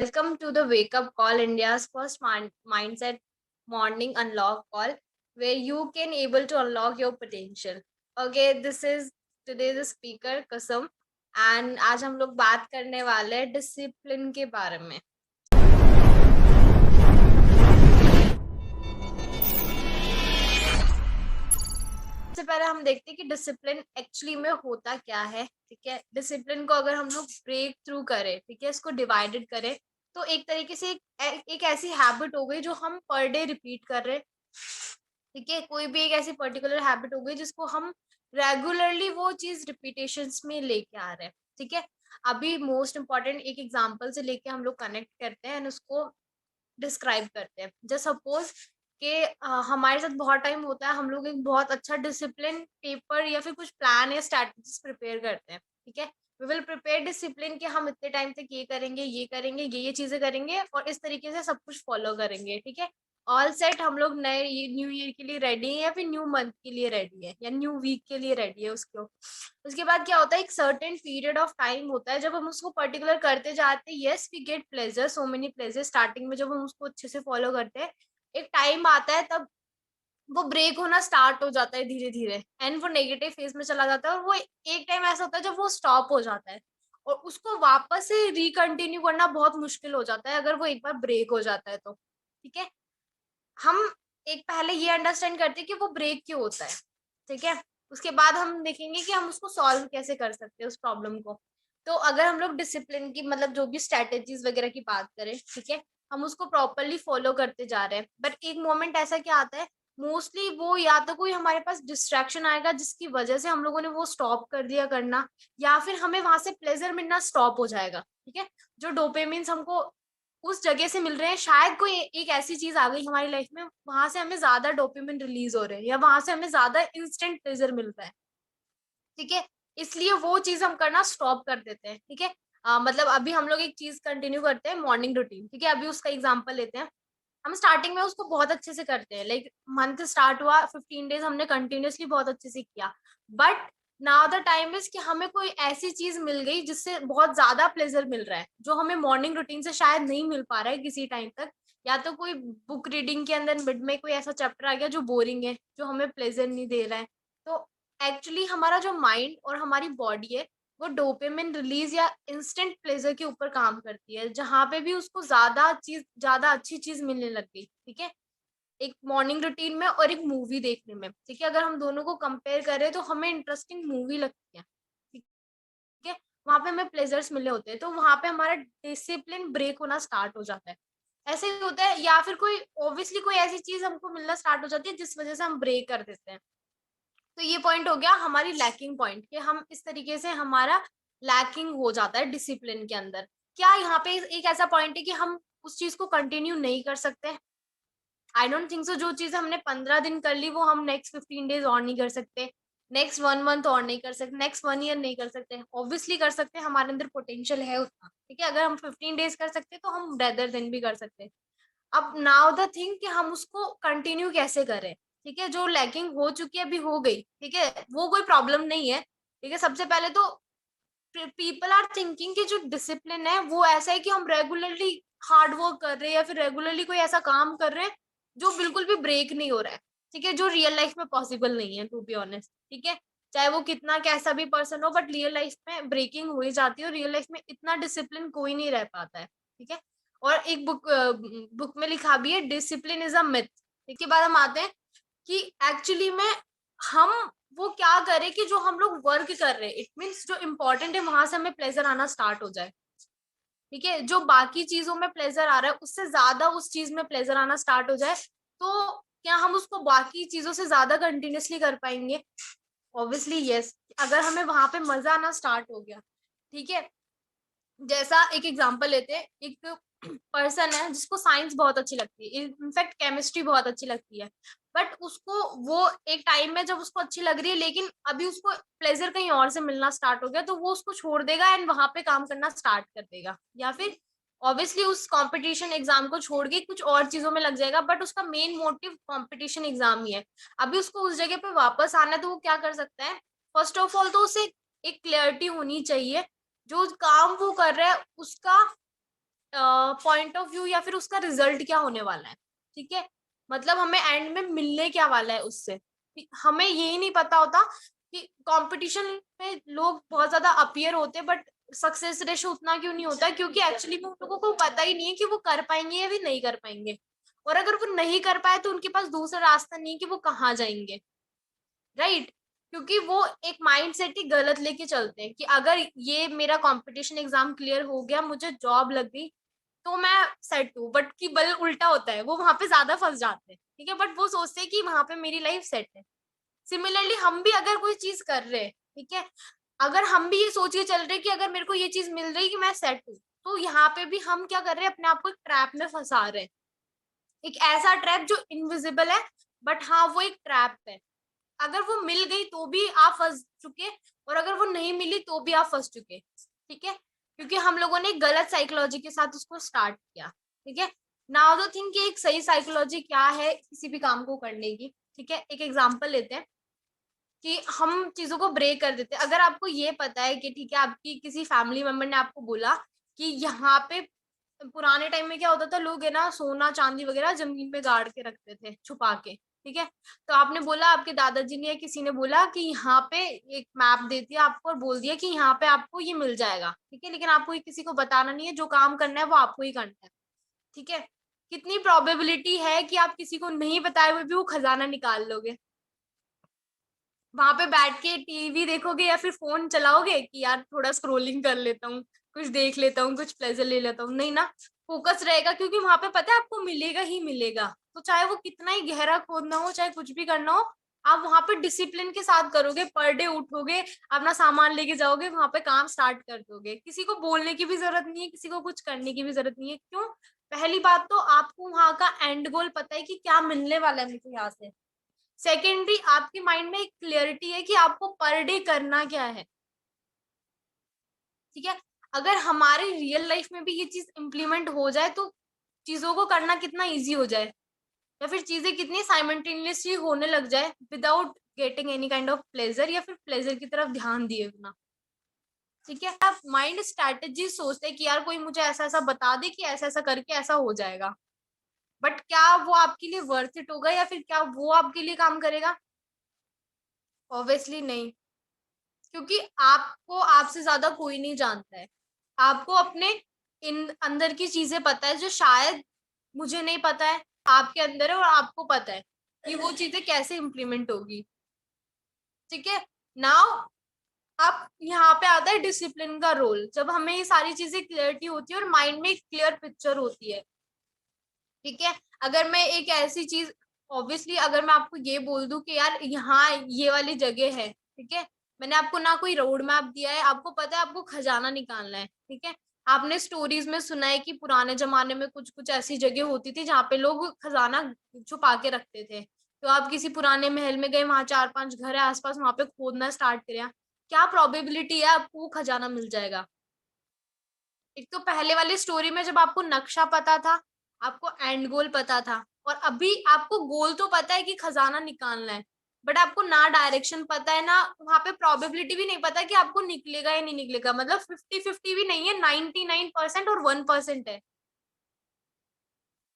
Welcome to the Wake Up Call, India's first mindset morning unlock call, where you can able to unlock your potential. Okay, this is today the speaker कसम and आज हम लोग बात करने वाले हैं discipline के बारे में. सबसे पहले हम देखते हैं कि डिसिप्लिन एक्चुअली में होता क्या है. ठीक है, डिसिप्लिन को अगर हम लोग ब्रेक थ्रू करें, ठीक है, इसको डिवाइडेड करें, तो एक तरीके से एक ऐसी हैबिट हो गई जो हम पर डे रिपीट कर रहे हैं. ठीक है, कोई भी एक ऐसी पर्टिकुलर हैबिट हो गई जिसको हम रेगुलरली वो चीज रिपीटेशंस में लेके आ रहे हैं. ठीक है, अभी मोस्ट इम्पॉर्टेंट एक एग्जांपल से लेके हम लोग कनेक्ट करते हैं एंड उसको डिस्क्राइब करते हैं. जस्ट सपोज कि हमारे साथ बहुत टाइम होता है, हम लोग एक बहुत अच्छा डिसिप्लिन पेपर या फिर कुछ प्लान या स्ट्रैटेजीज प्रिपेयर करते हैं. ठीक है, वी विल प्रिपेयर डिसिप्लिन कि हम इतने टाइम तक ये करेंगे, ये चीजें करेंगे और इस तरीके से सब कुछ फॉलो करेंगे. ठीक है, ऑल सेट, हम लोग नए न्यू ईयर के लिए रेडी है या फिर न्यू मंथ के लिए रेडी है या न्यू वीक के लिए रेडी है. उसके बाद क्या होता है, एक सर्टेन पीरियड ऑफ टाइम होता है जब हम उसको पर्टिकुलर करते जाते हैं. Yes, we get pleasure, so many pleasure starting में जब हम उसको अच्छे से फॉलो करते हैं. एक टाइम आता है तब वो ब्रेक होना स्टार्ट हो जाता है धीरे धीरे एंड वो नेगेटिव फेज में चला जाता है और वो एक टाइम ऐसा होता है जब वो स्टॉप हो जाता है और उसको वापस से रिकंटिन्यू करना बहुत मुश्किल हो जाता है अगर वो एक बार ब्रेक हो जाता है तो. ठीक है, हम एक पहले ये अंडरस्टैंड करते हैं कि वो ब्रेक क्यों होता है. ठीक है, उसके बाद हम देखेंगे कि हम उसको सॉल्व कैसे कर सकते हैं उस प्रॉब्लम को. तो अगर हम लोग डिसिप्लिन की मतलब जो भी स्ट्रेटेजीज वगैरह की बात करें, ठीक है, हम उसको प्रॉपरली फॉलो करते जा रहे हैं, बट एक मोमेंट ऐसा क्या आता है, मोस्टली वो या तो कोई हमारे पास डिस्ट्रैक्शन आएगा जिसकी वजह से हम लोगों ने वो स्टॉप कर दिया करना, या फिर हमें वहां से प्लेजर मिलना स्टॉप हो जाएगा. ठीक है, जो डोपामिन्स हमको उस जगह से मिल रहे हैं, शायद कोई एक ऐसी चीज आ गई हमारी लाइफ में, वहां से हमें ज्यादा डोपामिन रिलीज हो रहे हैं या वहां से हमें ज्यादा इंस्टेंट प्लेजर मिल रहा है. ठीक है, इसलिए वो चीज हम करना स्टॉप कर देते हैं. ठीक है, मतलब अभी हम लोग एक चीज कंटिन्यू करते हैं, मॉर्निंग रूटीन. ठीक है, अभी उसका एग्जांपल लेते हैं. हम स्टार्टिंग में उसको बहुत अच्छे से करते हैं, लाइक मंथ स्टार्ट हुआ, 15 डेज हमने कंटिन्यूअसली बहुत अच्छे से किया, but now the time is कि हमें कोई ऐसी चीज मिल गई जिससे बहुत ज्यादा प्लेजर मिल रहा है जो हमें मॉर्निंग रूटीन से शायद नहीं मिल पा रहा है किसी टाइम तक, या तो कोई बुक रीडिंग के अंदर मिड में कोई ऐसा चैप्टर आ गया जो बोरिंग है, जो हमें प्लेजर नहीं दे रहा है. तो एक्चुअली हमारा जो माइंड और हमारी बॉडी है वो डोपामिन रिलीज या इंस्टेंट प्लेजर के ऊपर काम करती है, जहां पे भी उसको ज्यादा अच्छी चीज मिलने लग गई. ठीक है, एक मॉर्निंग रूटीन में और एक मूवी देखने में. ठीक है, अगर हम दोनों को कंपेयर करें तो हमें इंटरेस्टिंग मूवी लगती है. ठीक है, वहां पे हमें प्लेजर्स मिले होते हैं, तो वहां पे हमारा डिसिप्लिन ब्रेक होना स्टार्ट हो जाता है. ऐसे ही होता है, या फिर कोई ऑब्वियसली कोई ऐसी चीज हमको मिलना स्टार्ट हो जाती है जिस वजह से हम ब्रेक कर देते हैं. तो ये पॉइंट हो गया हमारी लैकिंग पॉइंट, कि हम इस तरीके से हमारा लैकिंग हो जाता है डिसिप्लिन के अंदर. क्या यहाँ पे एक ऐसा पॉइंट है कि हम उस चीज को कंटिन्यू नहीं कर सकते? I don't think so. जो चीज हमने 15 दिन कर ली वो हम नेक्स्ट 15 डेज और नहीं कर सकते, नेक्स्ट 1 मंथ और नहीं कर सकते, नेक्स्ट 1 ईयर नहीं कर सकते. ऑब्वियसली कर सकते हैं, हमारे अंदर पोटेंशियल है उतना. ठीक है, अगर हम 15 डेज कर सकते तो हम रेदर देन भी कर सकते हैं. अब नाउ द थिंग कि हम उसको कंटिन्यू कैसे करें. ठीक है, जो लैकिंग हो चुकी है अभी हो गई, ठीक है, वो कोई प्रॉब्लम नहीं है. ठीक है, सबसे पहले तो पीपल आर थिंकिंग कि जो डिसिप्लिन है वो ऐसा है कि हम रेगुलरली हार्ड वर्क कर रहे हैं या फिर रेगुलरली कोई ऐसा काम कर रहे हैं जो बिल्कुल भी ब्रेक नहीं हो रहा है. ठीक है, जो रियल लाइफ में पॉसिबल नहीं है, टू बी ऑनेस्ट. ठीक है, चाहे वो कितना कैसा भी पर्सन हो, बट रियल लाइफ में ब्रेकिंग हो ही जाती है और रियल लाइफ में इतना डिसिप्लिन कोई नहीं रह पाता है. ठीक है, और एक बुक में लिखा भी है, डिसिप्लिन इज अ मिथ. इसके बाद हम आते हैं कि एक्चुअली में हम वो क्या करें कि जो हम लोग वर्क कर रहे हैं, इट मीन्स जो इम्पोर्टेंट है वहां से हमें प्लेजर आना स्टार्ट हो जाए. ठीक है, जो बाकी चीजों में प्लेजर आ रहा है उससे ज्यादा उस चीज में प्लेजर आना स्टार्ट हो जाए, तो क्या हम उसको बाकी चीजों से ज्यादा कंटिन्यूअसली कर पाएंगे? Obviously yes. अगर हमें वहां पे मजा आना स्टार्ट हो गया. ठीक है, जैसा एक एग्जांपल लेते हैं, एक पर्सन है जिसको साइंस बहुत अच्छी लगती है, इनफैक्ट केमिस्ट्री बहुत अच्छी लगती है, बट उसको वो एक टाइम में जब उसको अच्छी लग रही है लेकिन अभी उसको प्लेजर कहीं और से मिलना स्टार्ट हो गया, तो वो उसको छोड़ देगा एंड वहां पे काम करना स्टार्ट कर देगा, या फिर ऑब्वियसली उस कंपटीशन एग्जाम को छोड़ के कुछ और चीजों में लग जाएगा, बट उसका मेन मोटिव कंपटीशन एग्जाम ही है. अभी उसको उस जगह पे वापस आना है तो वो क्या कर सकता है? फर्स्ट ऑफ ऑल तो उसे एक क्लियरिटी होनी चाहिए जो काम वो कर रहा है उसका पॉइंट ऑफ व्यू या फिर उसका रिजल्ट क्या होने वाला है, ठीक है, मतलब हमें एंड में मिलने क्या वाला है उससे, हमें यही नहीं पता होता कि कंपटीशन में लोग बहुत ज्यादा अपीयर होते हैं बट सक्सेस रेशो उतना क्यों नहीं होता, क्योंकि एक्चुअली में उन लोगों को पता ही नहीं है कि वो कर पाएंगे या फिर नहीं कर पाएंगे, और अगर वो नहीं कर पाए तो उनके पास दूसरा रास्ता नहीं है कि वो कहाँ जाएंगे, राइट। क्योंकि वो एक माइंड सेट ही गलत लेके चलते हैं कि अगर ये मेरा कंपटीशन एग्जाम क्लियर हो गया, मुझे जॉब लग गई तो मैं सेट हूँ, बट की बल उल्टा होता है, वो वहां पे ज्यादा फंस जाते हैं, ठीक है, बट वो सोचते हैं कि वहां पे मेरी लाइफ सेट है। सिमिलरली हम भी अगर कोई चीज कर रहे हैं, ठीक है, अगर हम भी ये सोच के चल रहे हैं कि अगर मेरे को ये चीज मिल रही है कि मैं सेट हूँ, तो यहाँ पे भी हम क्या कर रहे हैं, अपने आप को एक ट्रैप में फंसा रहे हैं, एक ऐसा ट्रैप जो इनविजिबल है, बट हाँ वो एक ट्रैप है। अगर वो मिल गई तो भी आप फंस चुके, और अगर वो नहीं मिली तो भी आप फंस चुके, ठीक है, क्योंकि हम लोगों ने गलत साइकोलॉजी के साथ उसको स्टार्ट किया, ठीक है। नाउ द थिंक कि एक सही साइकोलॉजी क्या है किसी भी काम को करने की, ठीक है, एक एग्जांपल लेते हैं कि हम चीजों को ब्रेक कर देते हैं। अगर आपको ये पता है कि ठीक है, आपकी किसी फैमिली मेंबर ने आपको बोला कि यहाँ पे पुराने टाइम में क्या होता था, लोग है ना सोना चांदी वगैरह जमीन में गाड़ के रखते थे छुपा के, ठीक है, तो आपने बोला, आपके दादाजी ने या किसी ने बोला कि यहाँ पे एक मैप दे दिया आपको और बोल दिया कि यहाँ पे आपको ये मिल जाएगा, ठीक है, लेकिन आपको ये किसी को बताना नहीं है, जो काम करना है वो आपको ही करना है, ठीक है। कितनी प्रोबेबिलिटी है कि आप किसी को नहीं बताए हुए भी वो खजाना निकाल लोगे, वहां पे बैठ के टीवी देखोगे या फिर फोन चलाओगे कि यार थोड़ा स्क्रोलिंग कर लेता हूँ, कुछ देख लेता हूँ, कुछ प्लेजर ले लेता हूँ, नहीं ना, फोकस रहेगा, क्योंकि वहां पे पता है आपको मिलेगा ही मिलेगा, तो चाहे वो कितना ही गहरा खोदना हो, चाहे कुछ भी करना हो, आप वहां पे डिसिप्लिन के साथ करोगे, पर डे उठोगे, अपना सामान लेके जाओगे, वहां पे काम स्टार्ट कर दोगे, किसी को बोलने की भी जरूरत नहीं है, किसी को कुछ करने की भी जरूरत नहीं है, क्यों, पहली बात तो आपको वहां का एंड गोल पता है कि क्या मिलने वाला है मुझे यहाँ से, सेकेंडरी आपके माइंड में एक क्लियरिटी है कि आपको पर डे करना क्या है, ठीक है। अगर हमारे रियल लाइफ में भी ये चीज इम्प्लीमेंट हो जाए तो चीजों को करना कितना इजी हो जाए, या फिर चीजें कितनी साइमल्टेनियसली होने लग जाए without getting any kind of pleasure, या फिर प्लेजर की तरफ ध्यान दिए बिना, ठीक है। आप माइंड स्ट्रैटेजी सोचते हैं कि यार कोई मुझे ऐसा ऐसा बता दे कि ऐसा ऐसा करके ऐसा हो जाएगा, बट क्या वो आपके लिए वर्थ इट होगा, या फिर क्या वो आपके लिए काम करेगा, ऑब्वियसली नहीं, क्योंकि आपको आपसे ज्यादा कोई नहीं जानता है, आपको अपने इन अंदर की चीजें पता है जो शायद मुझे नहीं पता है, आपके अंदर है, और आपको पता है कि वो चीजें कैसे इम्प्लीमेंट होगी, ठीक है। नाउ अब यहाँ पे आता है डिसिप्लिन का रोल, जब हमें ये सारी चीजें क्लियरिटी होती है और माइंड में एक क्लियर पिक्चर होती है, ठीक है। अगर मैं एक ऐसी चीज, ऑब्वियसली अगर मैं आपको ये बोल दूं कि यार यहाँ ये वाली जगह है, ठीक है, मैंने आपको ना कोई रोड मैप दिया है, आपको पता है आपको खजाना निकालना है, ठीक है, आपने स्टोरीज में सुना है कि पुराने जमाने में कुछ कुछ ऐसी जगह होती थी जहाँ पे लोग खजाना छुपा के रखते थे, तो आप किसी पुराने महल में गए, वहां 4-5 घर है आसपास, वहां पे खोदना स्टार्ट करें, क्या प्रोबेबिलिटी है आपको खजाना मिल जाएगा। एक तो पहले वाली स्टोरी में जब आपको नक्शा पता था, आपको एंड गोल पता था, और अभी आपको गोल तो पता है कि खजाना निकालना है, बट आपको ना डायरेक्शन पता है, ना वहां पे प्रोबेबिलिटी भी नहीं पता कि आपको निकलेगा या नहीं निकलेगा, मतलब 50-50 भी नहीं है, 99% और 1% है।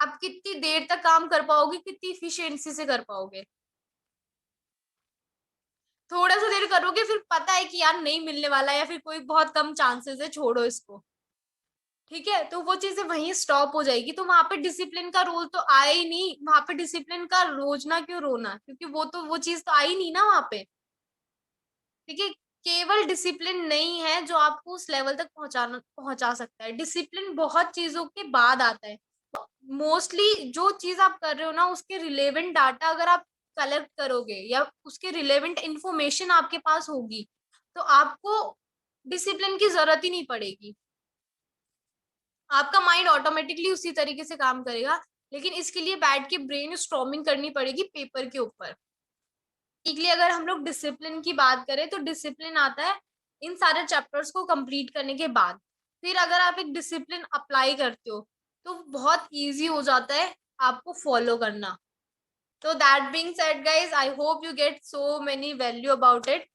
आप कितनी देर तक काम कर पाओगे, कितनी इफिशियंसी से कर पाओगे, थोड़ा सा देर करोगे फिर पता है कि यार नहीं मिलने वाला, या फिर कोई बहुत कम चांसेस है, छोड़ो इसको, ठीक है, तो वो चीजें वहीं स्टॉप हो जाएगी, तो वहां पे डिसिप्लिन का रोल तो आया ही नहीं, वहां पे डिसिप्लिन का रोजना क्यों रोना, क्योंकि वो चीज तो आई नहीं ना वहां पे, ठीक है। केवल डिसिप्लिन नहीं है जो आपको उस लेवल तक पहुंचा सकता है, डिसिप्लिन बहुत चीजों के बाद आता है, मोस्टली जो चीज आप कर रहे हो ना उसके रिलेवेंट डाटा अगर आप कलेक्ट करोगे या उसके रिलेवेंट इंफॉर्मेशन आपके पास होगी, तो आपको डिसिप्लिन की जरूरत ही नहीं पड़ेगी, आपका माइंड ऑटोमेटिकली उसी तरीके से काम करेगा, लेकिन इसके लिए बैठ के ब्रेन स्टॉर्मिंग करनी पड़ेगी पेपर के ऊपर। वीकली अगर हम लोग डिसिप्लिन की बात करें तो डिसिप्लिन आता है इन सारे चैप्टर्स को कंप्लीट करने के बाद, फिर अगर आप एक डिसिप्लिन अप्लाई करते हो तो बहुत इजी हो जाता है आपको फॉलो करना। तो that being said guys, I hope you get so many value about it,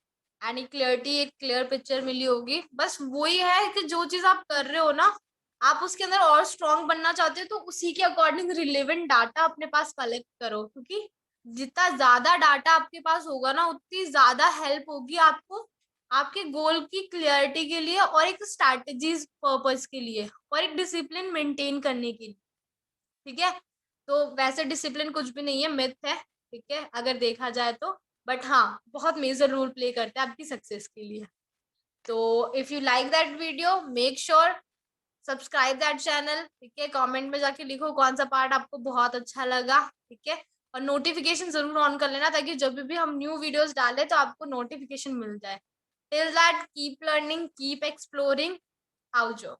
and clarity, एक क्लियर पिक्चर मिली होगी, बस वही है कि जो चीज आप कर रहे हो ना आप उसके अंदर और स्ट्रॉन्ग बनना चाहते हो तो उसी के अकॉर्डिंग रिलेवेंट डाटा अपने पास कलेक्ट करो, क्योंकि जितना ज्यादा डाटा आपके पास होगा ना उतनी ज्यादा हेल्प होगी आपको आपके गोल की क्लियरिटी के लिए और एक स्ट्रैटेजीज पर्पस के लिए और एक डिसिप्लिन मेंटेन करने के लिए। ठीक है, तो वैसे डिसिप्लिन कुछ भी नहीं है, मिथ है। ठीक है, अगर देखा जाए तो, बट हाँ बहुत मेजर रोल प्ले करता है आपकी सक्सेस के लिए। तो if you like that video make sure subscribe that channel. ठीक है, कमेंट में जाके लिखो कौन सा पार्ट आपको बहुत अच्छा लगा। ठीक है, और नोटिफिकेशन जरूर ऑन कर लेना ताकि जब भी हम न्यू वीडियोस डालें तो आपको नोटिफिकेशन मिल जाए। Till that keep learning keep exploring. आओ जो